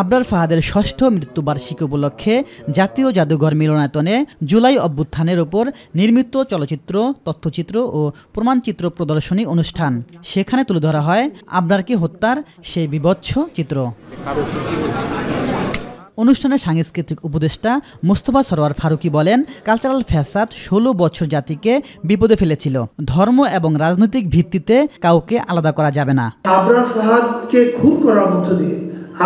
আবরার ফাহাদের ষষ্ঠ মৃত্যুবার্ষিকী উপলক্ষে জাতীয় জাদুঘর মিলনায়তনে জুলাই অভ্যুত্থানের উপর নির্মিত চলচ্চিত্র, তথ্যচিত্র ও প্রমাণচিত্র প্রদর্শনী অনুষ্ঠান। সেখানে তুলে ধরা হয় আবরারকে হত্যার সেই বীভৎস চিত্র। অনুষ্ঠানে সাংস্কৃতিক উপদেষ্টা মোস্তফা সরোয়ার ফারুকী বলেন, কালচারাল ফ্যাসাদ 16 বছর জাতিকে বিপদে ফেলেছিল। ধর্ম এবং রাজনৈতিক ভিত্তিতে কাউকে আলাদা করা যাবে না। আবরার ফাহাদকে খুন করার মধ্য দিয়ে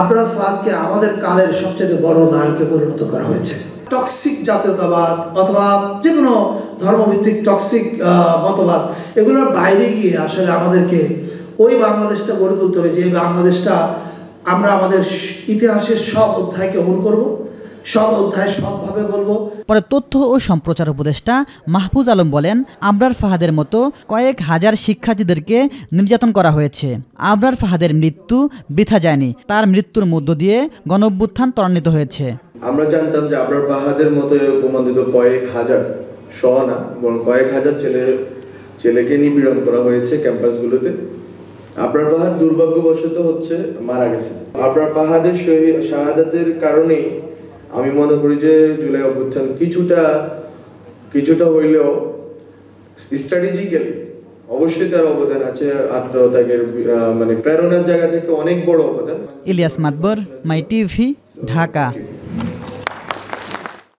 আবরার ফাহাদকে আমাদের কালের সবচেয়ে বড় নায়কে পরিণত করা হয়েছে। টক্সিক জাতীয়তাবাদ অথবা যে কোনো ধর্মভিত্তিক টক্সিক মতবাদ, এগুলোর বাইরে গিয়ে আসলে আমাদেরকে ওই বাংলাদেশটা গড়ে তুলতে হবে যে বাংলাদেশটা আমরা আমাদের ইতিহাসের সব অধ্যায়কে গ্রহণ করব, সব অধ্যায় সৎভাবে বলবো। পরে তথ্য ও সম্প্রচার উপদেষ্টা মাহফুজ আলম বলেন, আবরার ফাহাদের মতো কয়েক হাজার শিক্ষার্থীদেরকে নির্যাতন করা হয়েছে। আবরার ফাহাদের মৃত্যু বৃথা যায়নি, তার মৃত্যুর মধ্য দিয়ে গণঅভ্যুত্থান ত্বরান্বিত হয়েছে। আমরা জানতাম যে আবরার ফাহাদের মতো এরকম অন্তত কয়েক হাজার, শহ না বরং কয়েক হাজার ছেলেকে নিপীড়ন করা হয়েছে ক্যাম্পাসগুলোতে। আবরার ফাহাদ দুর্ভাগ্যবশত মারা গেছে। আবরার ফাহাদের শাহাদাতের কারণেই আমি মনে করি যে জুলাই অভ্যুত্থান কিছুটা হইলেও স্ট্র্যাটেজিক্যালি অবশ্যই তার অবদান আছে। আত্মত্যাগের প্রেরণার জায়গা থেকে অনেক বড় অবদান। ইলিয়াস মাতবর, মাই টিভি, ঢাকা।